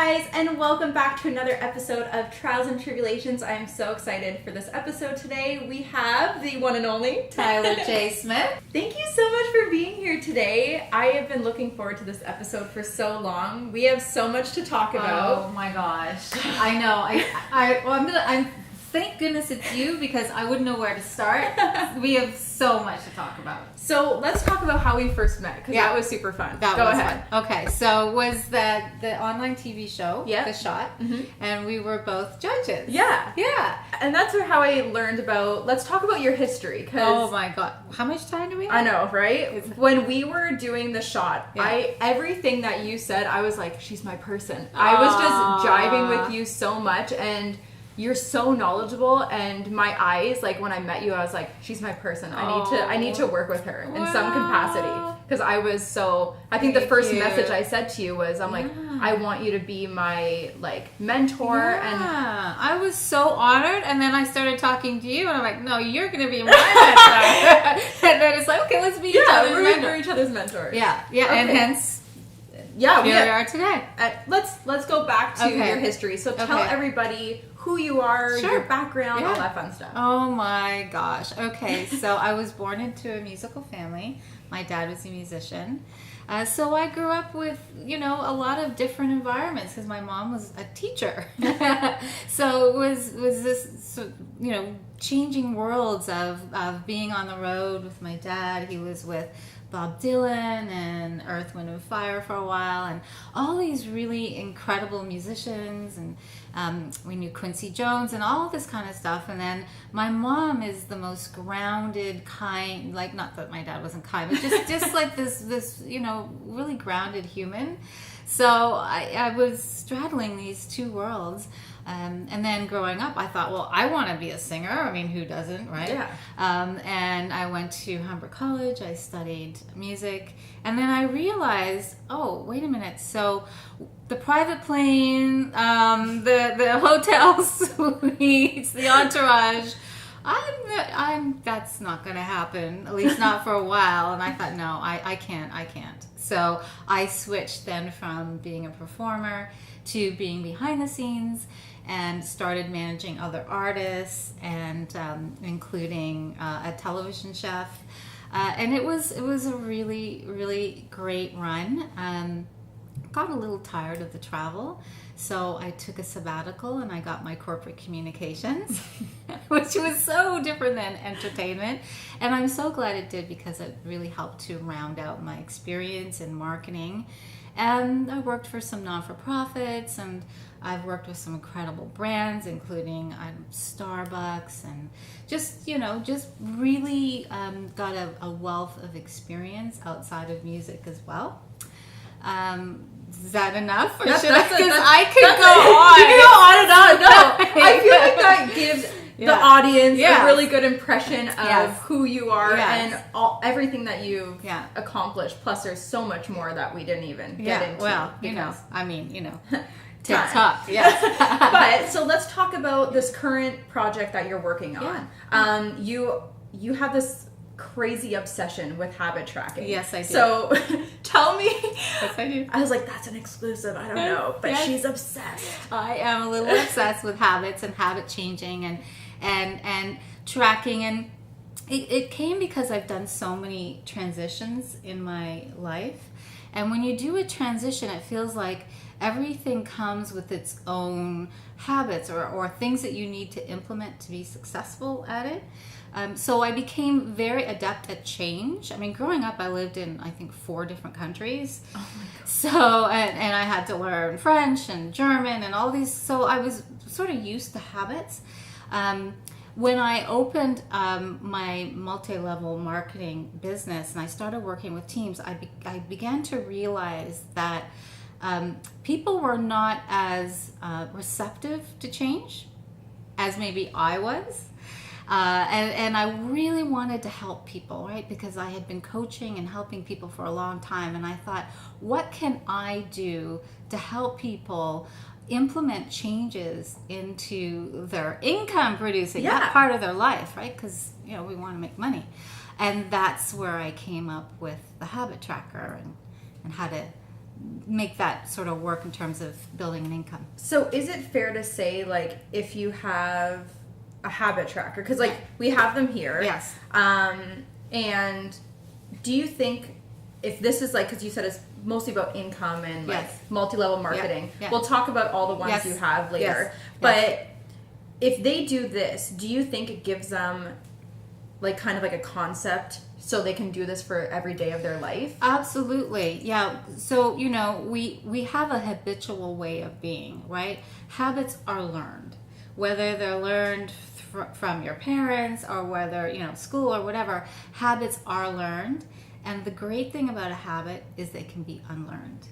guys, and welcome back to another episode of Trials and Tribulations. I am so excited for this episode today. We have the one and only Tyler J. Smith. Thank you so much for being here today. I have been looking forward to this episode for so long. We have so much to talk about. Oh my gosh. I know. I'm thank goodness it's you, because I wouldn't know where to start. We have so much to talk about. So let's talk about how we first met, because that was super fun. Go ahead. Fun. Okay, so was that the online TV show, The Shot, and we were both judges. Yeah. And that's how I learned about, let's talk about your history. Cause oh my God. How much time do we have? I know, right? When we were doing The Shot, everything that you said, I was like, she's my person. I was just jiving with you so much, and you're so knowledgeable, and my eyes, like when I met you, I was like, she's my person. I need to work with her in some capacity, because I think the first message I said to you was, I'm like, I want you to be my mentor. And I was so honored, and then I started talking to you, and I'm like, no, you're going to be my mentor. And then it's like, okay, let's be each other's mentor. We're each other's mentors. Yeah, okay. And hence, here we are today. Let's go back to your history. So tell everybody who you are, your background, all that fun stuff. Oh my gosh. Okay, so I was born into a musical family. My dad was a musician. So I grew up with, a lot of different environments, because my mom was a teacher. So it was this, changing worlds of being on the road with my dad. He was with Bob Dylan and Earth, Wind and Fire for a while, and all these really incredible musicians, and we knew Quincy Jones and all this kind of stuff. And then my mom is the most grounded, kind, not that my dad wasn't kind, but just like this really grounded human. So I was straddling these two worlds. And then growing up, I thought, well, I want to be a singer. I mean, who doesn't, right? Yeah. And I went to Humber College. I studied music. And then I realized, oh, wait a minute. So the private plane, the hotel suites, the entourage, that's not going to happen, at least not for a while. And I thought, no, I can't. So I switched then from being a performer to being behind the scenes, and started managing other artists, and including a television chef. And it was a really, really great run. Got a little tired of the travel, so I took a sabbatical, and I got my corporate communications, which was so different than entertainment. And I'm so glad it did, because it really helped to round out my experience in marketing. And I worked for some non-for-profits, and I've worked with some incredible brands, including Starbucks, and just really got a wealth of experience outside of music as well. Is that enough? Because I could go on. You can go on and on. No, I feel like that gives the audience a really good impression of who you are and everything that you've accomplished. Plus, there's so much more that we didn't even get into. Well, TikTok. Yes. But so let's talk about this current project that you're working on. You have this crazy obsession with habit tracking. Yes, I do. So tell me. Yes, I do. I was like, that's an exclusive. I don't know, but she's obsessed. I am a little obsessed with habits and habit changing and tracking, and it came because I've done so many transitions in my life. And when you do a transition, it feels like everything comes with its own habits or things that you need to implement to be successful at it. So I became very adept at change. I mean, growing up, I lived in, I think, 4 different countries. Oh my God. So, and I had to learn French and German and all these. So I was sort of used to habits. When I opened my multi-level marketing business and I started working with teams, I began to realize that people were not as receptive to change as maybe I was. And I really wanted to help people, right? Because I had been coaching and helping people for a long time. And I thought, what can I do to help people implement changes into their income producing, that part of their life, right? Because, we want to make money. And that's where I came up with the habit tracker and how to make that sort of work in terms of building an income. So is it fair to say, like, if you have a habit tracker, because like we have them here, Yes. And do you think if this is like, because you said it's mostly about income and like multi-level marketing, we'll talk about all the ones you have later, but if they do this, do you think it gives them like kind of like a concept so they can do this for every day of their life? Absolutely. Yeah. So, you know, we have a habitual way of being, right? Habits are learned, whether they're learned from your parents or whether, you know, school or whatever. Habits are learned. And the great thing about a habit is they can be unlearned.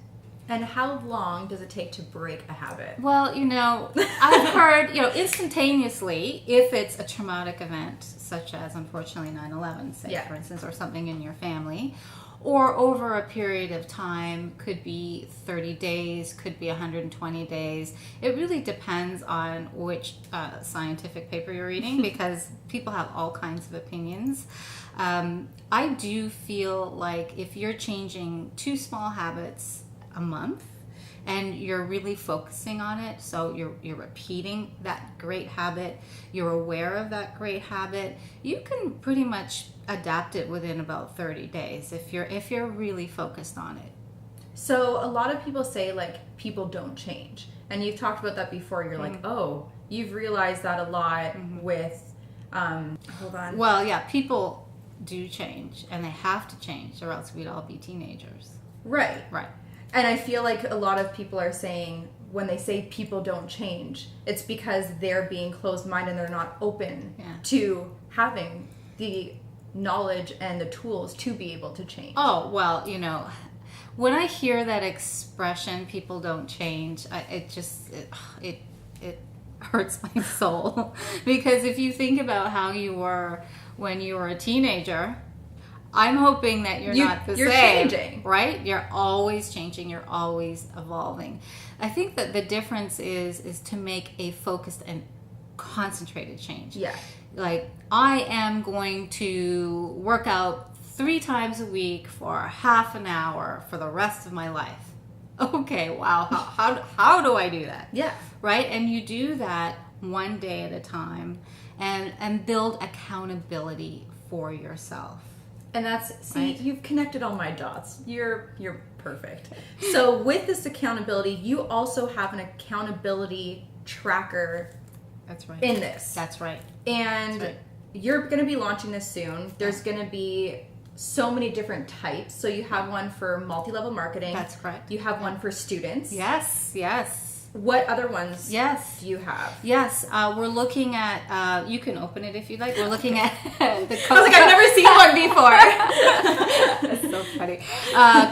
And how long does it take to break a habit? Well, you know, I've heard, you know, instantaneously, if it's a traumatic event, such as unfortunately 9/11, say, for instance, or something in your family, or over a period of time, could be 30 days, could be 120 days. It really depends on which scientific paper you're reading, because people have all kinds of opinions. I do feel like if you're changing 2 small habits a month and you're really focusing on it, so you're repeating that great habit, you're aware of that great habit, you can pretty much adapt it within about 30 days if you're really focused on it. So a lot of people say like people don't change, and you've talked about that before. You're like, oh, you've realized that a lot with hold on. Well, yeah, people do change, and they have to change or else we'd all be teenagers. Right. And I feel like a lot of people are saying, when they say people don't change, it's because they're being closed-minded and they're not open to having the knowledge and the tools to be able to change. Oh, well, you know, when I hear that expression, people don't change, it hurts my soul. Because if you think about how you were when you were a teenager, I'm hoping that you're not the same. You're changing. Right? You're always changing. You're always evolving. I think that the difference is to make a focused and concentrated change. Yeah. Like, I am going to work out 3 times a week for half an hour for the rest of my life. Okay, wow. How do I do that? Yeah. Right? And you do that one day at a time and build accountability for yourself. And you've connected all my dots. You're perfect. So with this accountability, you also have an accountability tracker. That's right. In this. That's right. And you're going to be launching this soon. There's going to be so many different types. So you have one for multi-level marketing. That's correct. You have one for students. Yes. What other ones do you have? Yes, we're looking at, you can open it if you'd like. We're looking at the I was like, I've never seen one before. That's so funny.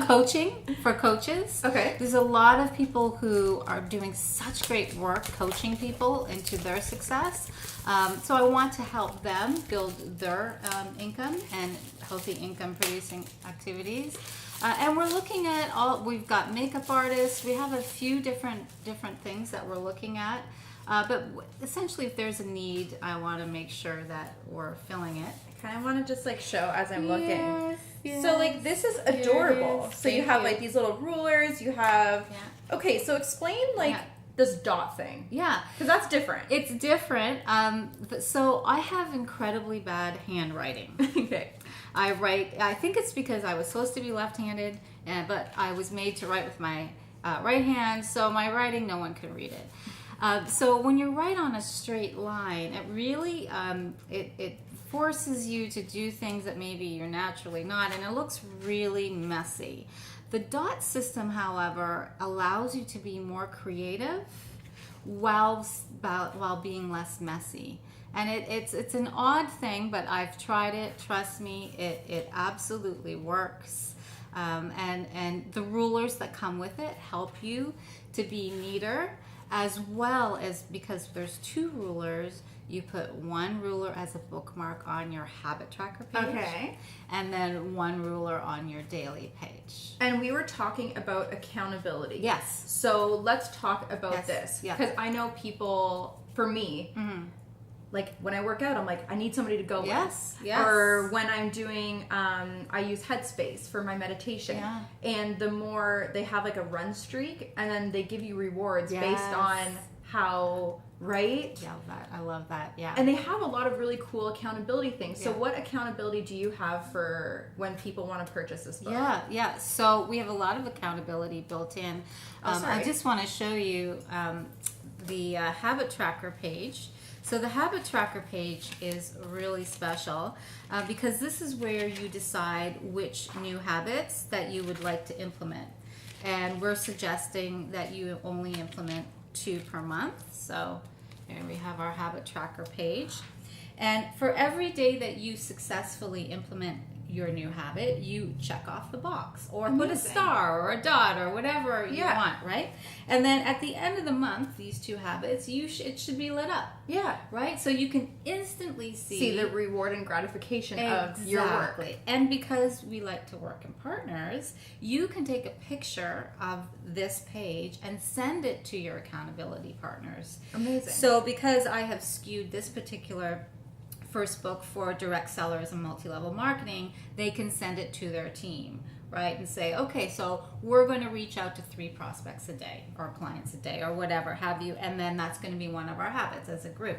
Coaching for coaches. Okay. There's a lot of people who are doing such great work coaching people into their success. So I want to help them build their income and healthy income producing activities. And we're looking at we've got makeup artists. We have a few different things that we're looking at. But essentially, if there's a need, I want to make sure that we're filling it. I kind of want to just like show as I'm looking. Yes, so like this is adorable. So you have like these little rulers. You have. Yeah. Okay, so explain like this dot thing. Yeah. Because that's different. It's different. So I have incredibly bad handwriting. Okay. I think it's because I was supposed to be left-handed, but I was made to write with my right hand, so my writing, no one can read it. So when you write on a straight line, it really, it forces you to do things that maybe you're naturally not, and it looks really messy. The dot system, however, allows you to be more creative while being less messy. And it's an odd thing, but I've tried it. Trust me, it absolutely works. And the rulers that come with it help you to be neater, as well as, because there's 2 rulers, you put 1 ruler as a bookmark on your habit tracker page. Okay. And then 1 ruler on your daily page. And we were talking about accountability. Yes. So let's talk about this. Yeah. Because I know people, for me, like when I work out, I'm like, I need somebody to go Yes, with. yes. Or when I'm doing, I use Headspace for my meditation. Yeah. And the more they have like a run streak, and then they give you rewards Yes. based on how, right? Yeah, I love that. Yeah. And they have a lot of really cool accountability things. So Yeah. what accountability do you have for when people want to purchase this book? Yeah. So we have a lot of accountability built in. I just want to show you the habit tracker page. So the habit tracker page is really special because this is where you decide which new habits that you would like to implement. And we're suggesting that you only implement 2 per month. So here we have our habit tracker page. And for every day that you successfully implement your new habit, you check off the box or put a star or a dot or whatever you want, right? And then at the end of the month, these 2 habits, it should be lit up. Yeah. Right? So you can instantly see the reward and gratification of your work. And because we like to work in partners, you can take a picture of this page and send it to your accountability partners. Amazing. So because I have skewed this particular first book for direct sellers and multi-level marketing, they can send it to their team, right? And say, okay, so we're going to reach out to 3 prospects a day or clients a day or whatever have you, and then that's going to be one of our habits as a group.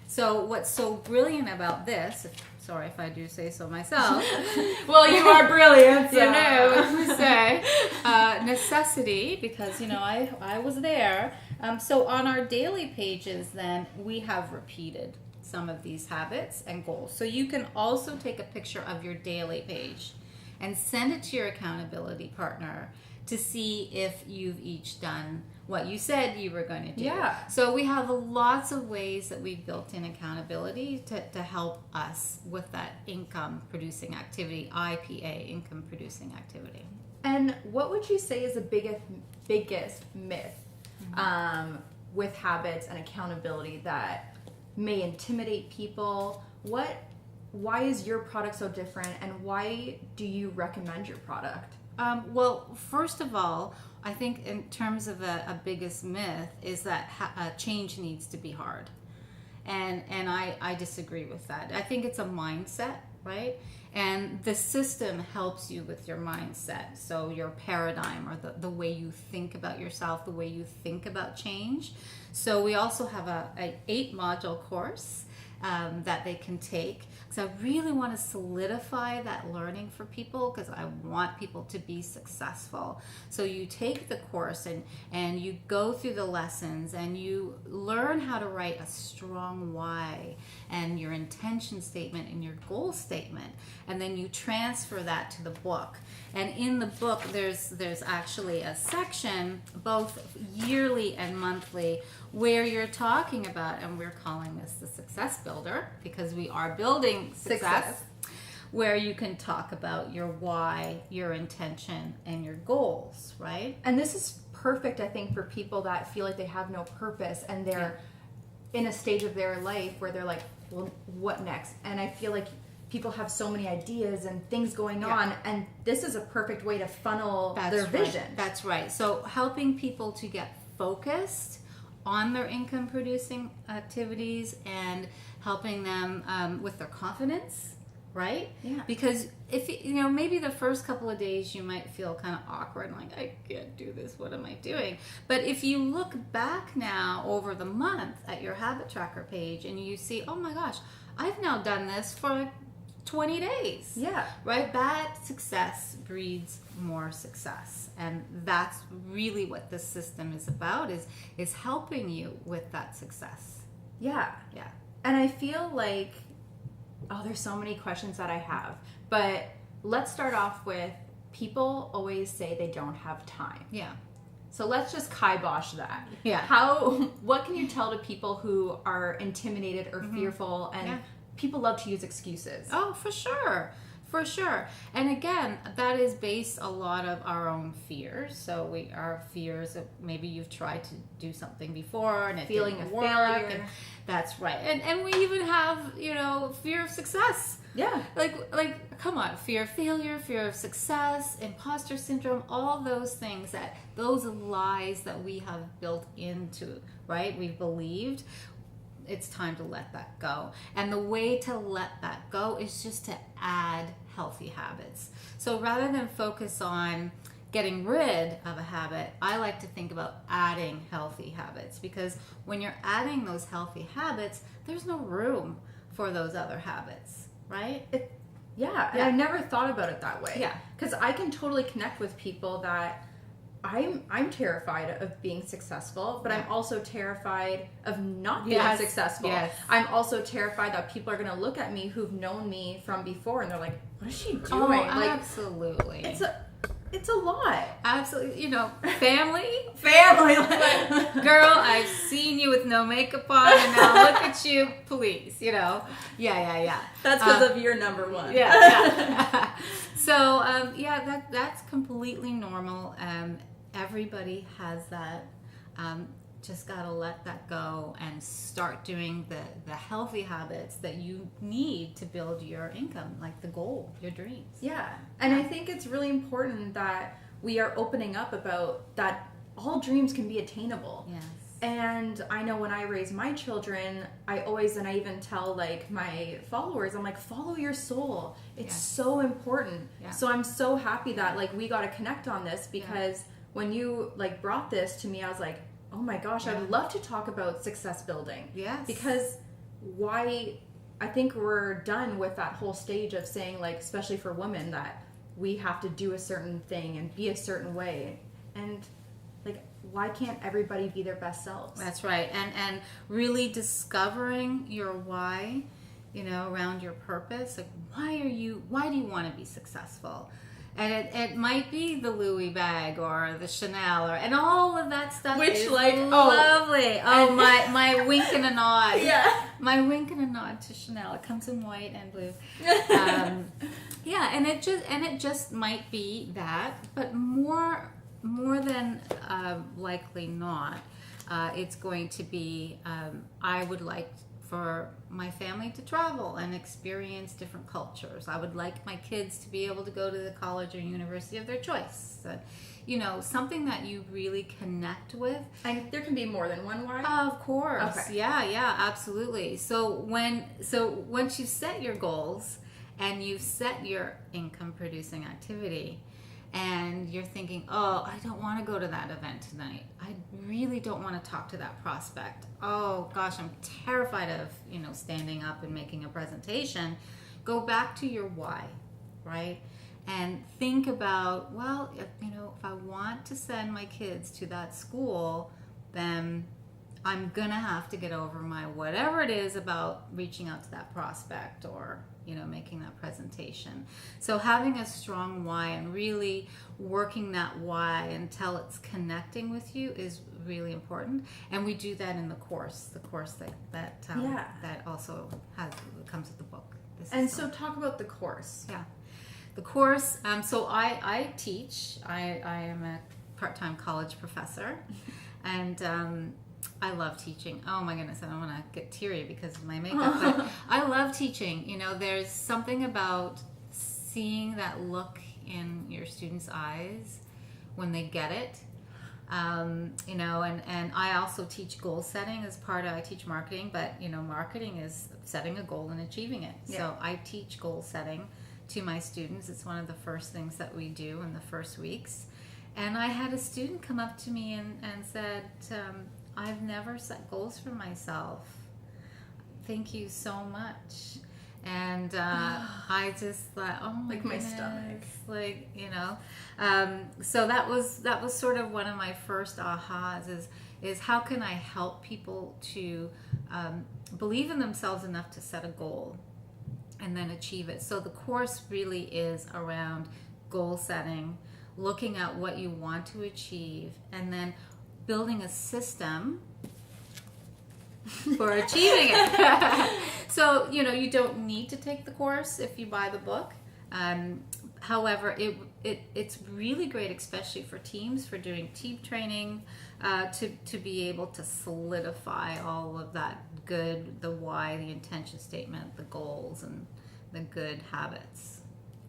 So what's so brilliant about this, sorry if I do say so myself. Well, you are brilliant. You know what to say. Necessity, because, I was there. So on our daily pages, then, we have repeated some of these habits and goals. So you can also take a picture of your daily page and send it to your accountability partner to see if you've each done what you said you were going to do. Yeah. So we have lots of ways that we've built in accountability to help us with that income producing activity, IPA, income producing activity. And what would you say is the biggest myth with habits and accountability that may intimidate people? Why is your product so different, and why do you recommend your product? Well, first of all, I think in terms of a biggest myth is that change needs to be hard. And I disagree with that. I think it's a mindset, right? And the system helps you with your mindset. So your paradigm, or the way you think about yourself, the way you think about change. So we also have a 8-module course that they can take. So I really want to solidify that learning for people because I want people to be successful. So you take the course and you go through the lessons and you learn how to write a strong why and your intention statement and your goal statement. And then you transfer that to the book. And in the book, there's actually a section, both yearly and monthly, where you're talking about, and we're calling this the Success Builder because we are building success, where you can talk about your why, your intention, and your goals, right? And this is perfect, I think, for people that feel like they have no purpose and they're in a stage of their life where they're like, well, what next? And I feel like people have so many ideas and things going on, and this is a perfect way to funnel their vision. That's right. So helping people to get focused on their income producing activities and helping them with their confidence, right? Yeah. Because if maybe the first couple of days you might feel kind of awkward, like I can't do this, what am I doing? But if you look back now over the month at your habit tracker page and you see, oh my gosh, I've now done this for like 20 days. Yeah. Right? Bad success breeds more success. And that's really what this system is about, is helping you with that success. Yeah. Yeah. And I feel like, there's so many questions that I have, but let's start off with, people always say they don't have time. Yeah. So let's just kibosh that. Yeah. What can you tell to people who are intimidated or fearful, and people love to use excuses? Oh, for sure. For sure. And again, that is based a lot of our own fears. So our fears of maybe you've tried to do something before and it feeling didn't a work. failure. And that's right. And we even have, fear of success. Yeah. Like come on, fear of failure, fear of success, imposter syndrome, all those things, those lies that we have built into, right? We've believed. it's time to let that go. And the way to let that go is just to add healthy habits. So rather than focus on getting rid of a habit, I like to think about adding healthy habits, because when you're adding those healthy habits, there's no room for those other habits, right? Yeah, and I never thought about it that way. Yeah. Because I can totally connect with people that I'm terrified of being successful, but I'm also terrified of not being successful. Yes. I'm also terrified that people are going to look at me who've known me from before and they're like, what is she doing? Oh, like, absolutely. It's a lot. Absolutely. You know, family. Like, girl, I've seen you with no makeup on, and now look at you, please. You know, yeah. That's because of your number one. Yeah. So, that's completely normal. Everybody has that. Just gotta let that go and start doing the healthy habits that you need to build your income, like the goal, your dreams. Yeah. And I think it's really important that we are opening up about that all dreams can be attainable. Yes. And I know when I raise my children, I even tell like my followers, I'm like, follow your soul. It's so important. Yeah. So I'm so happy that like we got to connect on this, because when you like brought this to me, I was like, oh my gosh, I'd love to talk about success building. Yes. Because I think we're done with that whole stage of saying, like, especially for women, that we have to do a certain thing and be a certain way. And like, why can't everybody be their best selves? That's right. And really discovering your why, you know, around your purpose. Like, why do you want to be successful? And it might be the Louis bag or the Chanel and all of that stuff. Which is like lovely. My wink and a nod. Yeah. My wink and a nod to Chanel. It comes in white and blue. And it just might be that, but more than likely not, it's going to be. I would like for my family to travel and experience different cultures. I would like my kids to be able to go to the college or university of their choice. You know, something that you really connect with. And there can be more than one why? Of course. Okay. Yeah, absolutely. So once you set your goals and you've set your income producing activity, and you're thinking, oh, I don't want to go to that event tonight. I really don't want to talk to that prospect. Oh gosh, I'm terrified of, you know, standing up and making a presentation. Go back to your why, right? And think about, well, if I want to send my kids to that school, then I'm gonna have to get over my whatever it is about reaching out to that prospect or, you know, making that presentation. So having a strong why and really working that why until it's connecting with you is really important. And we do that in the course that also comes with the book. So talk about the course. Yeah. The course, so I teach. I am a part-time college professor, and I love teaching. Oh my goodness, I don't want to get teary because of my makeup, but I love teaching. You know, there's something about seeing that look in your students' eyes when they get it. You know, and I also teach goal setting as I teach marketing, but you know, marketing is setting a goal and achieving it. Yeah. So I teach goal setting to my students. It's one of the first things that we do in the first weeks. And I had a student come up to me and said, I've never set goals for myself. Thank you so much. And I just thought, oh my goodness, my stomach. Like, you know. So that was sort of one of my first ahas is how can I help people to believe in themselves enough to set a goal and then achieve it. So the course really is around goal setting, looking at what you want to achieve, and then building a system for achieving it. So, you know, you don't need to take the course if you buy the book. However, it's really great, especially for teams, for doing team training, to be able to solidify all of that the why, the intention statement, the goals, and the good habits.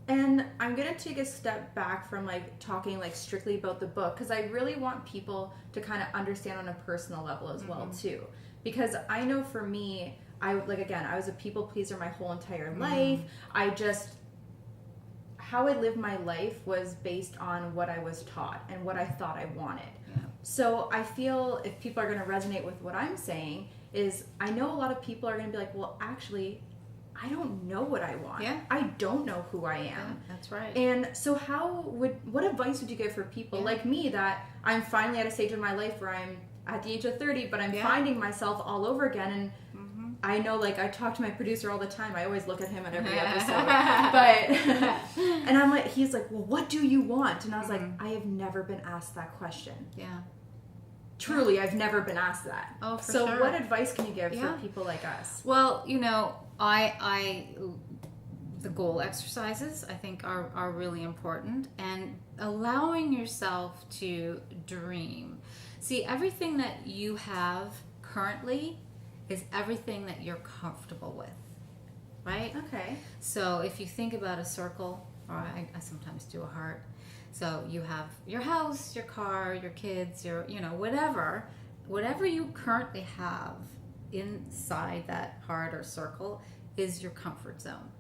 And I'm going to take a step back from like talking like strictly about the book, because I really want people to kind of understand on a personal level as well too. because I know for me, I was a people pleaser my whole entire life. How I lived my life was based on what I was taught and what I thought I wanted. Yeah. So I feel if people are going to resonate with what I'm saying is I know a lot of people are going to be like, well, actually, I don't know what I want. Yeah. I don't know who I am. Yeah, that's right. And so what advice would you give for people like me that I'm finally at a stage in my life where I'm at the age of 30, but I'm finding myself all over again. And I know, like, I talk to my producer all the time. I always look at him at every episode. And I'm like, he's like, well, what do you want? And I was like, I have never been asked that question. Yeah. Truly, I've never been asked that. Oh, for sure. So what advice can you give for people like us? Well, the goal exercises I think are really important, and allowing yourself to dream. See, everything that you have currently is everything that you're comfortable with, right? Okay. So if you think about a circle, or I sometimes do a heart. So you have your house, your car, your kids, your, whatever you currently have inside that heart or circle is your comfort zone,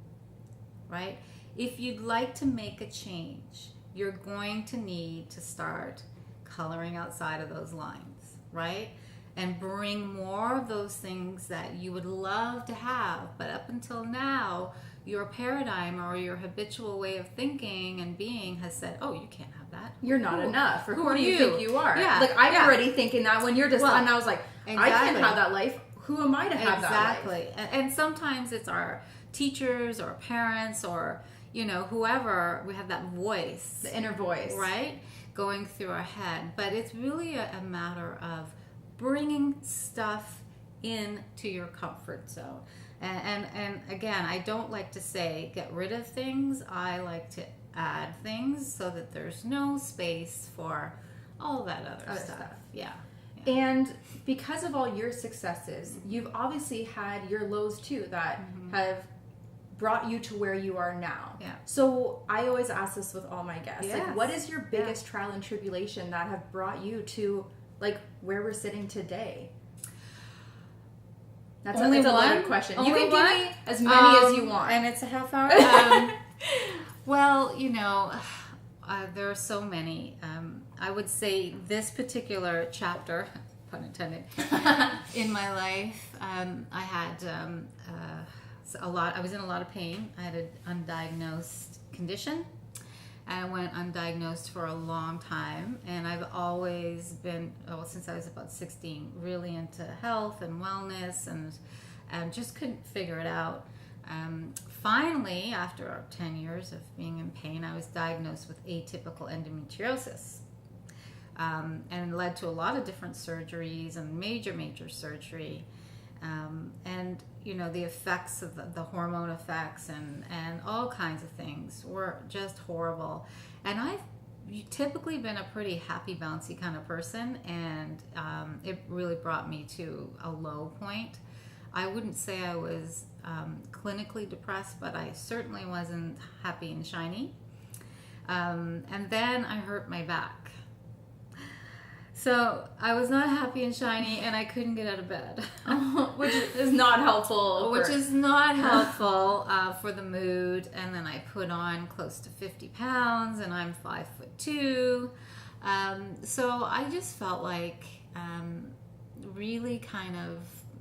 right? If you'd like to make a change, you're going to need to start coloring outside of those lines, right? And bring more of those things that you would love to have, but up until now, your paradigm or your habitual way of thinking and being has said, oh, you can't have that. You're not enough. Or who do you think you are? Yeah. Like, I'm already thinking that when you're just, and I was like, exactly. I can't have that life. Who am I to have that life? Exactly. And sometimes it's our teachers or parents or, whoever, we have that voice. The inner voice. Right? Going through our head. But it's really a matter of bringing stuff into your comfort zone. And again, I don't like to say get rid of things. I like to add things so that there's no space for all that other stuff. Yeah. And because of all your successes, you've obviously had your lows too that have brought you to where you are now. Yeah. So I always ask this with all my guests. Yes. Like, what is your biggest trial and tribulation that have brought you to like where we're sitting today? That's only a one loaded question. Only you can one? give me as many as you want. And it's a half hour? Well, there are so many. I would say this particular chapter, pun intended, in my life, I had I was in a lot of pain. I had an undiagnosed condition. I went undiagnosed for a long time, and I've always been, since I was about 16, really into health and wellness, and just couldn't figure it out. Finally, after 10 years of being in pain, I was diagnosed with atypical endometriosis, and led to a lot of different surgeries and major surgery. And the effects of the hormone effects and all kinds of things were just horrible. And I've typically been a pretty happy, bouncy kind of person, and it really brought me to a low point. I wouldn't say I was clinically depressed, but I certainly wasn't happy and shiny. And then I hurt my back. So I was not happy and shiny, and I couldn't get out of bed. Which is not helpful. Which is not helpful for the mood. And then I put on close to 50 pounds, and I'm 5'2". So I just felt like really kind of,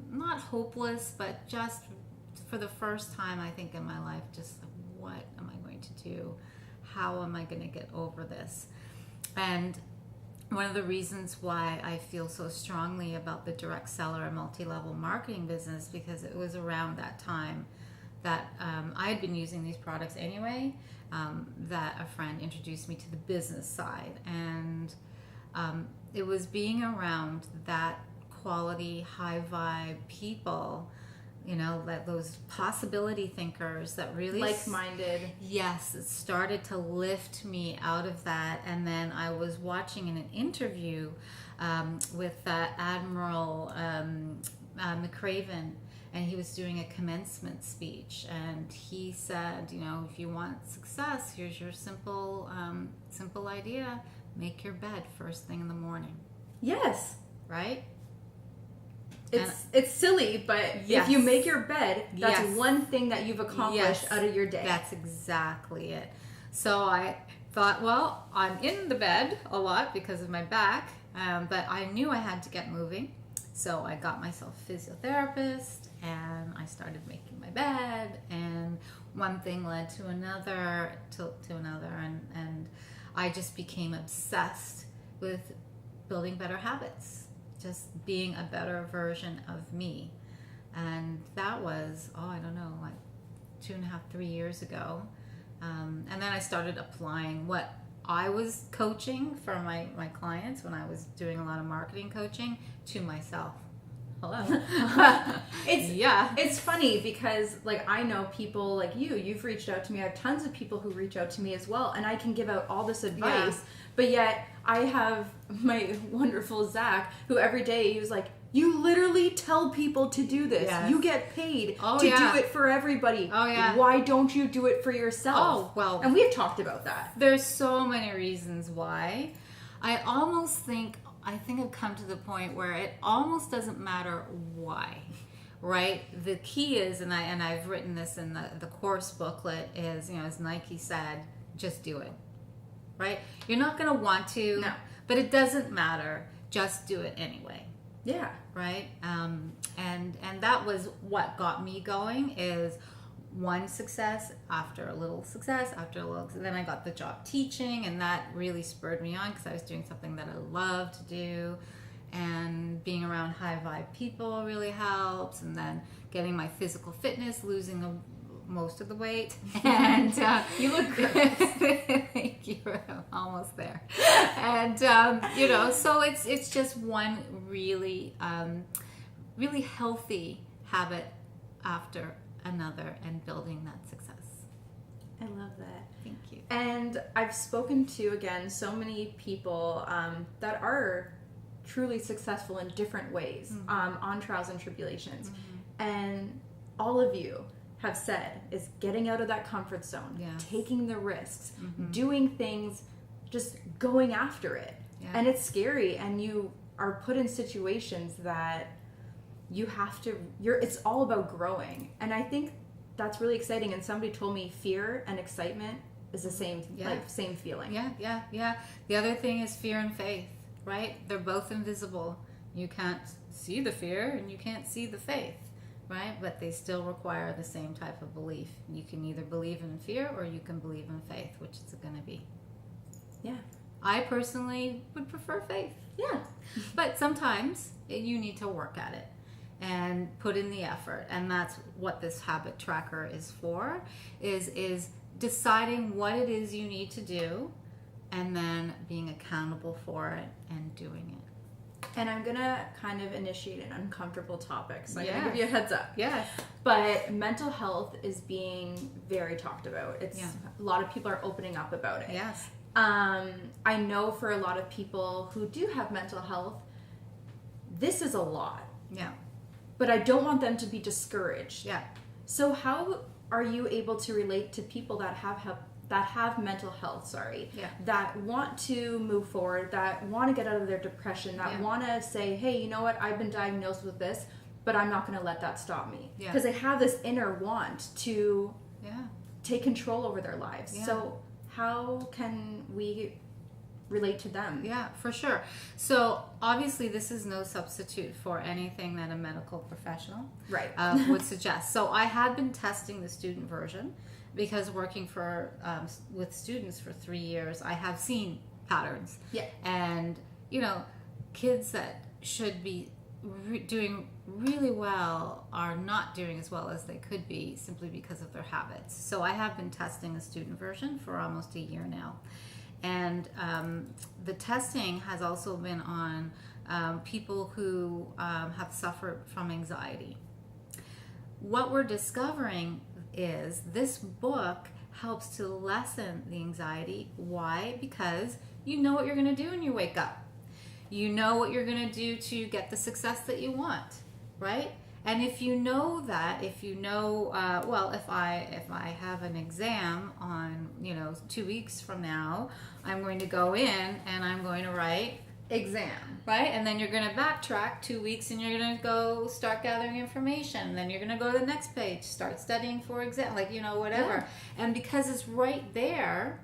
not hopeless, but just for the first time, I think, in my life, just what am I going to do? How am I going to get over this? And one of the reasons why I feel so strongly about the direct seller and multi-level marketing business, because it was around that time that I had been using these products anyway, that a friend introduced me to the business side. And it was being around that quality, high vibe people, those possibility thinkers that really like-minded. Yes, it started to lift me out of that. And then I was watching in an interview with Admiral McCraven, and he was doing a commencement speech, and he said, if you want success, here's your simple idea: make your bed first thing in the morning. Yes. Right? It's silly, but Yes. if you make your bed, that's Yes. one thing that you've accomplished Yes. out of your day. That's exactly it. So I thought, well, I'm in the bed a lot because of my back, but I knew I had to get moving. So I got myself a physiotherapist and I started making my bed, and one thing led to another, and I just became obsessed with building better habits, just being a better version of me. And that was, I don't know, like 2.5, 3 years ago. And then I started applying what I was coaching for my clients when I was doing a lot of marketing coaching to myself. Hello. It's funny because like I know people like you've reached out to me. I have tons of people who reach out to me as well, and I can give out all this advice, but yet I have my wonderful Zach who every day he was like, you literally tell people to do this. Yes. You get paid to do it for everything. Oh, yeah. Why don't you do it for yourself? Oh, well. And we've talked about that. There's so many reasons why. I think I've come to the point where it almost doesn't matter why, right? The key is, and I've written this in the course booklet, is, as Nike said, just do it, right? You're not going to want to, but it doesn't matter. Just do it anyway. Yeah. Right? And that was what got me going, is one success after a little success after a little. Then I got the job teaching, and that really spurred me on because I was doing something that I love to do, and being around high vibe people really helps. And then getting my physical fitness, losing most of the weight, and you look good. Thank you. I'm almost there. And so it's just one really really healthy habit after another, and building that success. I love that. Thank you. And I've spoken to, again, so many people that are truly successful in different ways, on trials and tribulations. And all of you have said is getting out of that comfort zone, taking the risks, doing things, just going after it. And it's scary, and you are put in situations that you have to, it's all about growing. And I think that's really exciting. And somebody told me fear and excitement is the same, same feeling. Yeah. The other thing is fear and faith, right? They're both invisible. You can't see the fear and you can't see the faith, right? But they still require the same type of belief. You can either believe in fear or you can believe in faith. Which is it going to be? Yeah. I personally would prefer faith. Yeah. But sometimes you need to work at it and put in the effort. And that's what this habit tracker is for, is deciding what it is you need to do and then being accountable for it and doing it. And I'm going to kind of initiate an uncomfortable topic, so I'm going to give you a heads up. Yes. But mental health is being very talked about. A lot of people are opening up about it. Yes. I know for a lot of people who do have mental health, this is a lot. Yeah. But I don't want them to be discouraged. Yeah. So how are you able to relate to people that have mental health, that want to move forward, that want to get out of their depression, that want to say, hey, you know what, I've been diagnosed with this, but I'm not going to let that stop me. Because they have this inner want to take control over their lives. Yeah. So how can we relate to them? Yeah, for sure. So obviously this is no substitute for anything that a medical professional would suggest. So I had been testing the student version because working with students for 3 years, I have seen patterns. Yeah. And, kids that should be doing really well are not doing as well as they could be simply because of their habits. So I have been testing the student version for almost a year now. And the testing has also been on people who have suffered from anxiety. What we're discovering is this book helps to lessen the anxiety. Why? Because you know what you're going to do when you wake up. You know what you're going to do to get the success that you want, right? And if you know that, if I have an exam on, 2 weeks from now, I'm going to go in and I'm going to write exam. Right? And then you're going to backtrack 2 weeks and you're going to go start gathering information. Then you're going to go to the next page, start studying for exam, like, whatever. Yeah. And because it's right there,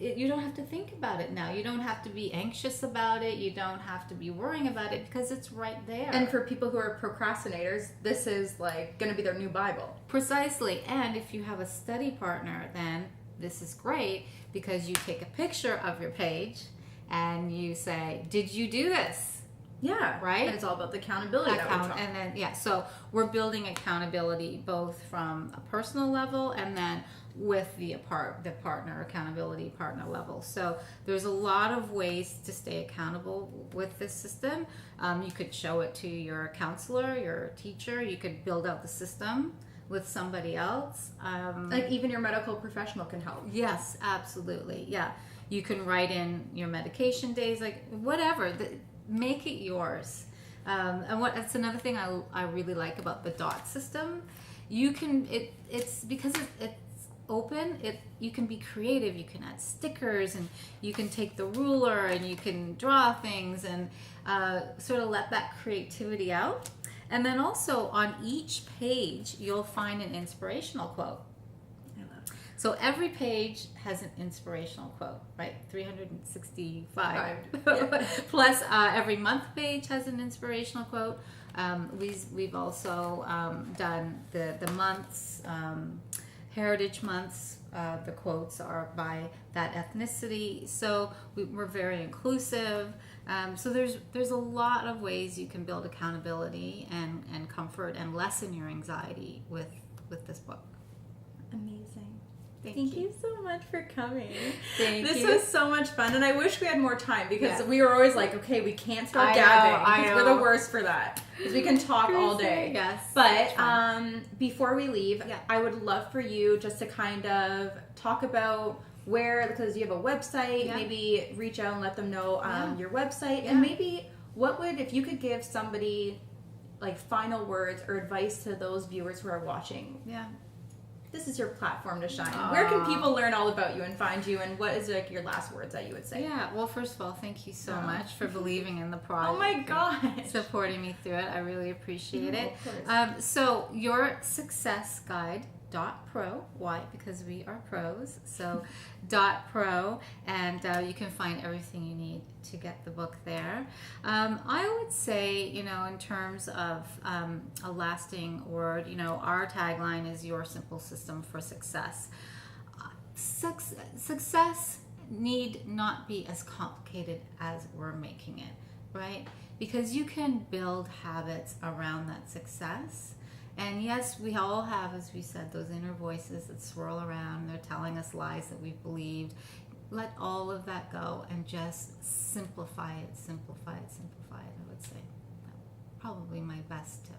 you don't have to think about it now. You don't have to be anxious about it. You don't have to be worrying about it because it's right there. And for people who are procrastinators, this is like going to be their new Bible. Precisely. And if you have a study partner, then this is great because you take a picture of your page and you say, did you do this? Yeah. Right? And it's all about the accountability that we're talking. And then, so we're building accountability both from a personal level and then with the partner accountability partner level. So there's a lot of ways to stay accountable with this system. You could show it to your counselor, your teacher. You could build out the system with somebody else. Like even your medical professional can help. Yes, absolutely. Yeah. You can write in your medication days, like whatever. Make it yours. And that's another thing I really like about the DOT system. You can it's because it's open. You can be creative. You can add stickers and you can take the ruler and you can draw things and sort of let that creativity out. And then also on each page you'll find an inspirational quote. So every page has an inspirational quote, right? 365. Plus every month page has an inspirational quote. We've also done the months, heritage months. The quotes are by that ethnicity. So we're very inclusive. So there's a lot of ways you can build accountability and comfort and lessen your anxiety with this book. Amazing. Thank you so much for coming. This was so much fun, and I wish we had more time because we were always like, okay, we can't start gabbing because we're the worst for that. Because we can talk all day. Yes. But before we leave, I would love for you just to kind of talk about where, because you have a website, maybe reach out and let them know your website, and maybe if you could give somebody like final words or advice to those viewers who are watching. Yeah. This is your platform to shine. Where can people learn all about you and find you, and what is like your last words that you would say? Yeah, well, first of all, thank you so much for believing in the project. Oh my gosh. Supporting me through it. I really appreciate it. Of course. So your success guide .pro. Why? Because we are pros. So .pro, and you can find everything you need to get the book there. I would say, in terms of a lasting word, our tagline is your simple system for success. Success need not be as complicated as we're making it, right? Because you can build habits around that success. And yes, we all have, as we said, those inner voices that swirl around. They're telling us lies that we've believed. Let all of that go and just simplify it, I would say. Probably my best tip.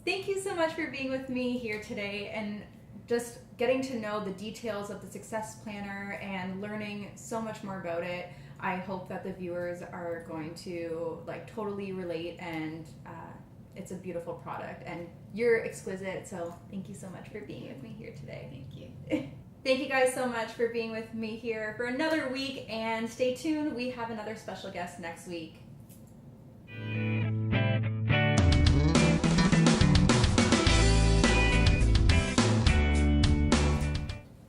Thank you so much for being with me here today and just getting to know the details of the Success Planner and learning so much more about it. I hope that the viewers are going to totally relate, and it's a beautiful product, and you're exquisite, so thank you so much for being with me here today. Thank you. Thank you guys so much for being with me here for another week, and stay tuned. We have another special guest next week.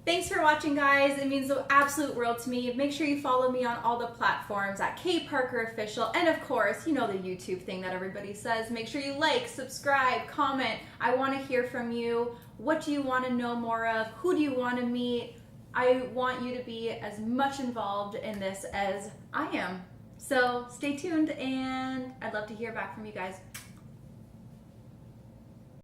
Thanks for watching, guys. It means the absolute world to me. Make sure you follow me on all the platforms at Kaye Parker Official. And of course, the YouTube thing that everybody says. Make sure you like, subscribe, comment. I want to hear from you. What do you want to know more of? Who do you want to meet? I want you to be as much involved in this as I am. So stay tuned, and I'd love to hear back from you guys.